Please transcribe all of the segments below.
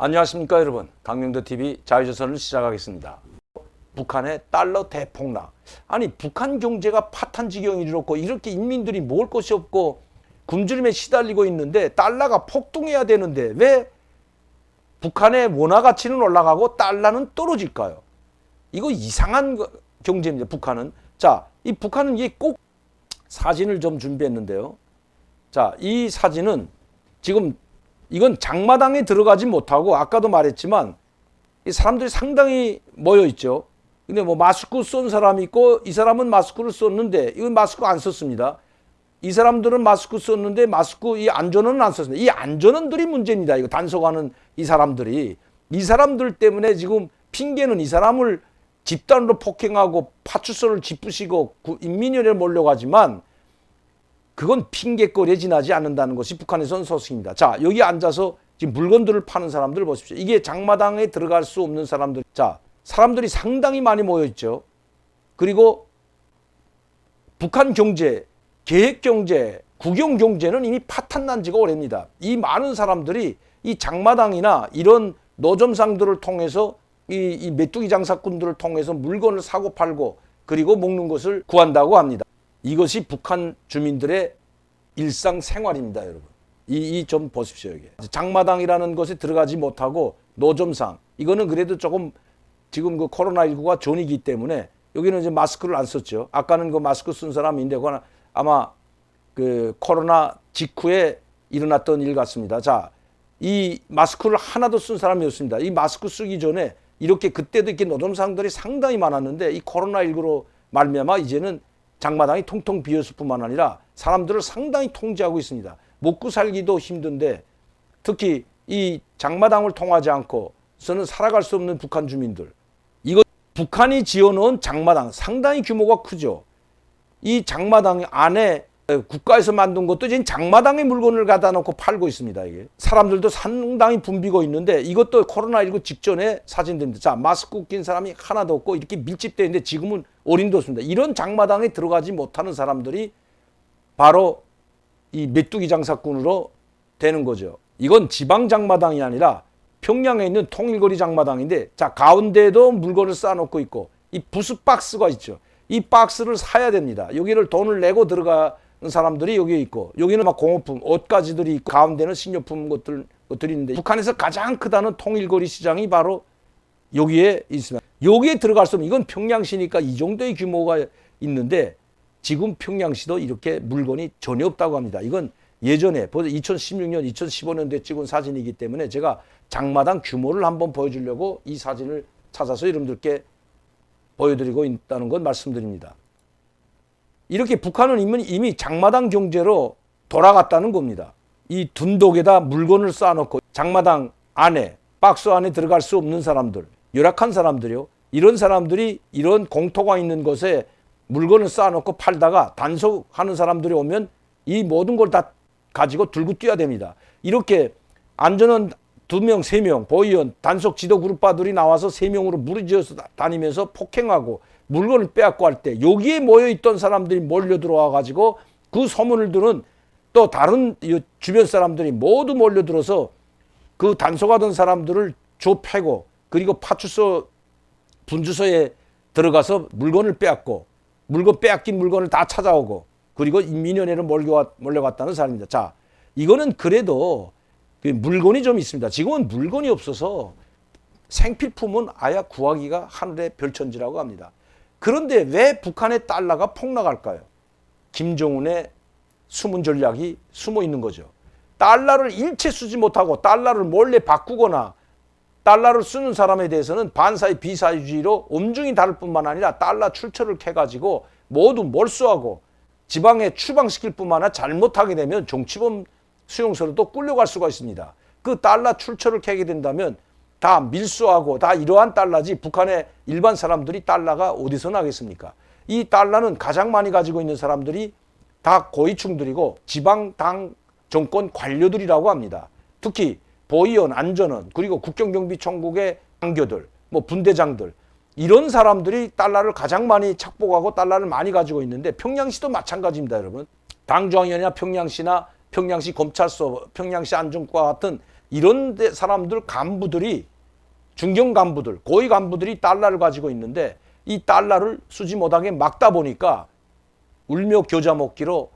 안녕하십니까 여러분, 강명도TV 자유조선을 시작하겠습니다. 북한의 달러 대폭락. 아니 북한 경제가 파탄지경에 이르렀고 이렇게 인민들이 먹을 것이 없고 굶주림에 시달리고 있는데 달러가 폭등해야 되는데 왜 북한의 원화 가치는 올라가고 달러는 떨어질까요? 이거 이상한 경제입니다. 북한은. 자, 이 북한은 이게 꼭 사진을 좀 준비했는데요. 자, 이 사진은 지금 이건 장마당에 들어가지 못하고 아까도 말했지만 이 사람들이 상당히 모여 있죠. 근데 뭐 마스크 쏜 사람이 있고 이 사람은 마스크를 썼는데 이건 마스크 안 썼습니다. 이 사람들은 마스크 썼는데 마스크 이 안전원은 안 썼습니다. 이 안전원들이 문제입니다. 이거 단속하는 이 사람들이. 이 사람들 때문에 지금 핑계는 이 사람을 집단으로 폭행하고 파출소를 짚으시고 인민위원회를 몰려가지만 그건 핑계거리에 지나지 않는다는 것이 북한에서는 소식입니다. 자, 여기 앉아서 지금 물건들을 파는 사람들 보십시오. 이게 장마당에 들어갈 수 없는 사람들. 자, 사람들이 상당히 많이 모여 있죠. 그리고 북한 경제, 계획 경제, 국영 경제는 이미 파탄난 지가 오래입니다. 이 많은 사람들이 이 장마당이나 이런 노점상들을 통해서 이 메뚜기 장사꾼들을 통해서 물건을 사고 팔고 그리고 먹는 것을 구한다고 합니다. 이것이 북한 주민들의 일상생활입니다, 여러분. 이 좀 보십시오, 이게. 장마당이라는 것에 들어가지 못하고 노점상. 이거는 그래도 조금 지금 그 코로나19가 전이기 때문에 여기는 이제 마스크를 안 썼죠. 아까는 그 마스크 쓴 사람인데 그건 아마 그 코로나 직후에 일어났던 일 같습니다. 자, 이 마스크를 하나도 쓴 사람이었습니다. 이 마스크 쓰기 전에 이렇게 그때도 이렇게 노점상들이 상당히 많았는데 이 코로나19로 말미암아 이제는 장마당이 통통 비었을 뿐만 아니라 사람들을 상당히 통제하고 있습니다. 먹고 살기도 힘든데 특히 이 장마당을 통하지 않고서는 살아갈 수 없는 북한 주민들. 이거 북한이 지어놓은 장마당 상당히 규모가 크죠. 이 장마당 안에 국가에서 만든 것도 이제 장마당에 물건을 갖다 놓고 팔고 있습니다. 이게 사람들도 상당히 붐비고 있는데 이것도 코로나19 직전에 사진들입니다. 자, 마스크 낀 사람이 하나도 없고 이렇게 밀집되어 있는데 지금은 어림도 없습니다. 이런 장마당에 들어가지 못하는 사람들이 바로 이 메뚜기 장사꾼으로 되는 거죠. 이건 지방 장마당이 아니라 평양에 있는 통일거리 장마당인데 자, 가운데에도 물건을 쌓아놓고 있고 이 부스 박스가 있죠. 이 박스를 사야 됩니다. 여기를 돈을 내고 들어가는 사람들이 여기 있고 여기는 막 공업품, 옷가지들이 있고 가운데는 식료품 것들이 있는데 북한에서 가장 크다는 통일거리 시장이 바로 여기에 있습니다. 여기에 들어갈 수 없는 이건 평양시니까 이 정도의 규모가 있는데 지금 평양시도 이렇게 물건이 전혀 없다고 합니다. 이건 예전에 벌써 2016년, 2015년도에 찍은 사진이기 때문에 제가 장마당 규모를 한번 보여주려고 이 사진을 찾아서 여러분들께 보여드리고 있다는 건 말씀드립니다. 이렇게 북한은 이미 장마당 경제로 돌아갔다는 겁니다. 이 둔독에다 물건을 쌓아놓고 장마당 안에 박스 안에 들어갈 수 없는 사람들, 열악한 사람들이요. 이런 사람들이 이런 공터가 있는 곳에 물건을 쌓아놓고 팔다가 단속하는 사람들이 오면 이 모든 걸 다 가지고 들고 뛰어야 됩니다. 이렇게 안전원 2명, 3명, 보위원, 단속 지도 그룹파들이 나와서 3명으로 무리지어서 다니면서 폭행하고 물건을 빼앗고 할 때 여기에 모여있던 사람들이 몰려 들어와 가지고 그 소문을 들은 또 다른 주변 사람들이 모두 몰려들어서 그 단속하던 사람들을 좁혀고 그리고 파출소 분주소에 들어가서 물건을 빼앗고 빼앗긴 물건을 다 찾아오고 그리고 인민위원회를 몰려갔다는 사람입니다. 자, 이거는 그래도 물건이 좀 있습니다. 지금은 물건이 없어서 생필품은 아예 구하기가 하늘의 별천지라고 합니다. 그런데 왜 북한의 달러가 폭락할까요? 김정은의 숨은 전략이 숨어 있는 거죠. 달러를 일체 쓰지 못하고 달러를 몰래 바꾸거나 달러를 쓰는 사람에 대해서는 반사회 비사회주의로 엄중히 다룰 뿐만 아니라 달러 출처를 캐가지고 모두 몰수하고 지방에 추방시킬 뿐만 아니라 잘못하게 되면 정치범 수용소로 또 끌려갈 수가 있습니다. 그 달러 출처를 캐게 된다면 다 밀수하고 다 이러한 달러지 북한의 일반 사람들이 달러가 어디서 나겠습니까? 이 달러는 가장 많이 가지고 있는 사람들이 다 고위층들이고 지방당 정권 관료들이라고 합니다. 특히 보위원, 안전원, 그리고 국경경비총국의 장교들, 뭐 분대장들 이런 사람들이 달러를 가장 많이 착복하고 달러를 많이 가지고 있는데 평양시도 마찬가지입니다, 여러분. 당중앙위원회나 평양시나 평양시 검찰소, 평양시 안전과 같은 이런 사람들 간부들이 중견 간부들, 고위 간부들이 달러를 가지고 있는데 이 달러를 쓰지 못하게 막다 보니까 울며 겨자 먹기로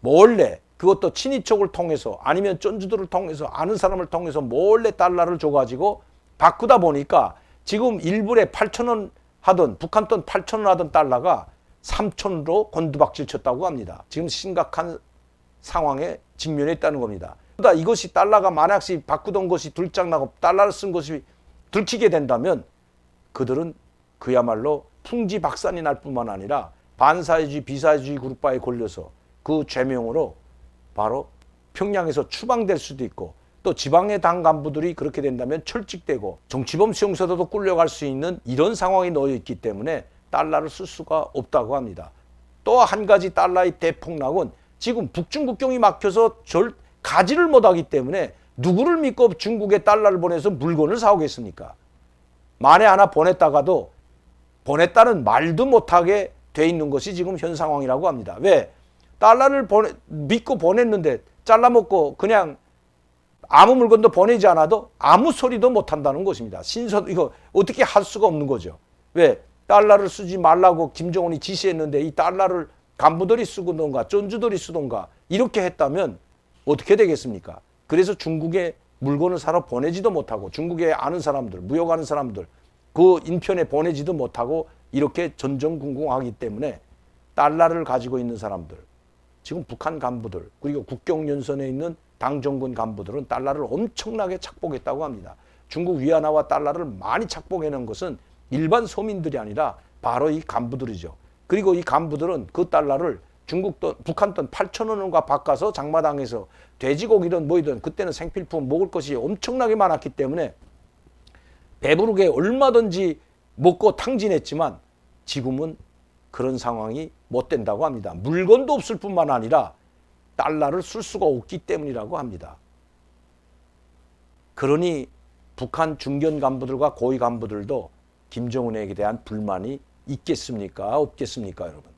몰래 그것도 친인척을 통해서 아니면 쩐주들을 통해서 아는 사람을 통해서 몰래 달러를 줘가지고 바꾸다 보니까 지금 1불에 8,000원 하던 북한 돈 8,000원 하던 달러가 3,000원으로 곤두박질 쳤다고 합니다. 지금 심각한 상황에 직면했다는 겁니다. 그러다 이것이 달러가 만약씩 바꾸던 것이 들짝나고 달러를 쓴 것이 들키게 된다면 그들은 그야말로 풍지박산이 날 뿐만 아니라 반사회주의 비사회주의 그룹바에 걸려서 그 죄명으로 바로 평양에서 추방될 수도 있고 또 지방의 당 간부들이 그렇게 된다면 철직되고 정치범 수용소도 끌려갈 수 있는 이런 상황이 놓여 있기 때문에 달러를 쓸 수가 없다고 합니다. 또 한 가지 달러의 대폭락은 지금 북중 국경이 막혀서 가지를 못하기 때문에 누구를 믿고 중국에 달러를 보내서 물건을 사오겠습니까? 만에 하나 보냈다가도 보냈다는 말도 못하게 돼 있는 것이 지금 현 상황이라고 합니다. 왜? 달러를 믿고 보냈는데 잘라먹고 그냥 아무 물건도 보내지 않아도 아무 소리도 못한다는 것입니다. 이거 어떻게 할 수가 없는 거죠. 왜? 달러를 쓰지 말라고 김정은이 지시했는데 이 달러를 간부들이 쓰던가 쩐주들이 쓰던가 이렇게 했다면 어떻게 되겠습니까? 그래서 중국에 물건을 사러 보내지도 못하고 중국에 아는 사람들, 무역하는 사람들 그 인편에 보내지도 못하고 이렇게 전전긍긍하기 때문에 달러를 가지고 있는 사람들, 지금 북한 간부들 그리고 국경연선에 있는 당정군 간부들은 달러를 엄청나게 착복했다고 합니다. 중국 위안화와 달러를 많이 착복해낸 것은 일반 서민들이 아니라 바로 이 간부들이죠. 그리고 이 간부들은 그 달러를 북한 돈 8,000원과 바꿔서 장마당에서 돼지고기든 뭐이든 그때는 생필품 먹을 것이 엄청나게 많았기 때문에 배부르게 얼마든지 먹고 탕진했지만 지금은 그런 상황이 못 된다고 합니다. 물건도 없을 뿐만 아니라 달러를 쓸 수가 없기 때문이라고 합니다. 그러니 북한 중견 간부들과 고위 간부들도 김정은에게 대한 불만이 있겠습니까? 없겠습니까, 여러분?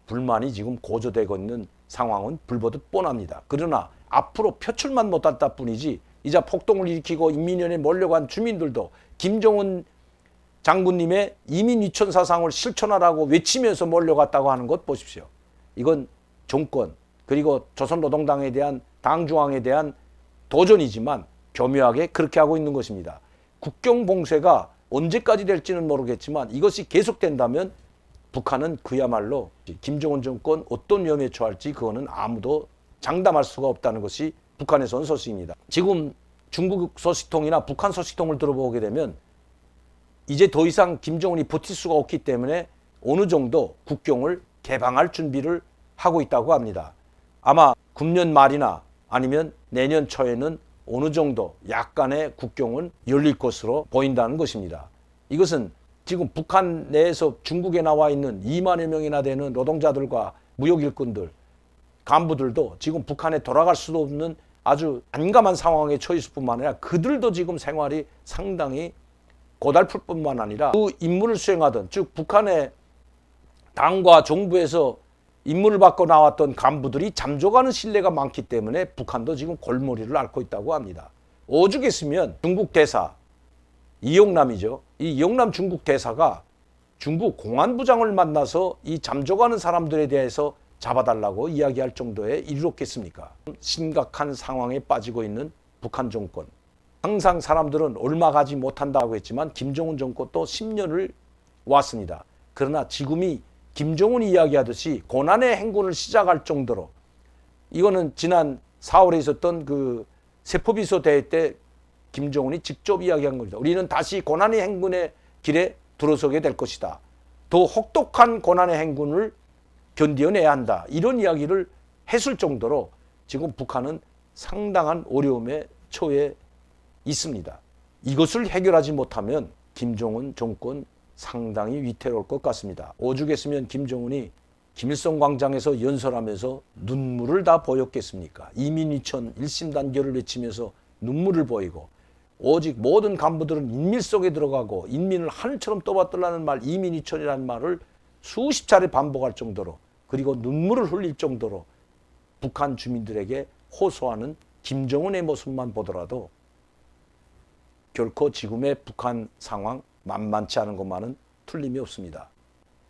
불만이 지금 고조되고 있는 상황은 불보듯 뻔합니다. 그러나 앞으로 표출만 못했다 뿐이지 이제 폭동을 일으키고 인민위원회에 몰려간 주민들도 김정은 장군님의 이민 위천 사상을 실천하라고 외치면서 몰려갔다고 하는 것 보십시오. 이건 정권 그리고 조선노동당에 대한 당중앙에 대한 도전이지만 교묘하게 그렇게 하고 있는 것입니다. 국경 봉쇄가 언제까지 될지는 모르겠지만 이것이 계속된다면 북한은 그야말로 김정은 정권 어떤 위험에 처할지 그거는 아무도 장담할 수가 없다는 것이 북한에서 온 소식입니다. 지금 중국 소식통이나 북한 소식통을 들어보게 되면 이제 더 이상 김정은이 버틸 수가 없기 때문에 어느 정도 국경을 개방할 준비를 하고 있다고 합니다. 아마 금년 말이나 아니면 내년 초에는 어느 정도 약간의 국경은 열릴 것으로 보인다는 것입니다. 이것은 지금 북한 내에서 중국에 나와 있는 2만여 명이나 되는 노동자들과 무역 일꾼들, 간부들도 지금 북한에 돌아갈 수도 없는 아주 난감한 상황에 처했을 뿐만 아니라 그들도 지금 생활이 상당히 고달플 뿐만 아니라 그 임무를 수행하던 즉 북한의 당과 정부에서 임무를 받고 나왔던 간부들이 잠적하는 신뢰가 많기 때문에 북한도 지금 골머리를 앓고 있다고 합니다. 오죽했으면 중국 대사 이영남이죠. 이 이영남 중국 대사가 중국 공안부장을 만나서 이 잠적하는 사람들에 대해서 잡아달라고 이야기할 정도에 이르렀겠습니까? 심각한 상황에 빠지고 있는 북한 정권. 항상 사람들은 얼마 가지 못한다고 했지만 김정은 정권도 10년을 왔습니다. 그러나 지금이 김정은이 이야기하듯이 고난의 행군을 시작할 정도로 이거는 지난 4월에 있었던 그 세포비서 대회 때 김정은이 직접 이야기한 겁니다. 우리는 다시 고난의 행군의 길에 들어서게 될 것이다. 더 혹독한 고난의 행군을 견뎌내야 한다. 이런 이야기를 했을 정도로 지금 북한은 상당한 어려움에 처해 있습니다. 이것을 해결하지 못하면 김정은 정권 상당히 위태로울 것 같습니다. 오죽했으면 김정은이 김일성 광장에서 연설하면서 눈물을 다 보였겠습니까? 이민위천 일심단결을 외치면서 눈물을 보이고 오직 모든 간부들은 인민 속에 들어가고 인민을 하늘처럼 떠받들라는 말 이민위천이라는 말을 수십 차례 반복할 정도로 그리고 눈물을 흘릴 정도로 북한 주민들에게 호소하는 김정은의 모습만 보더라도 결코 지금의 북한 상황 만만치 않은 것만은 틀림이 없습니다.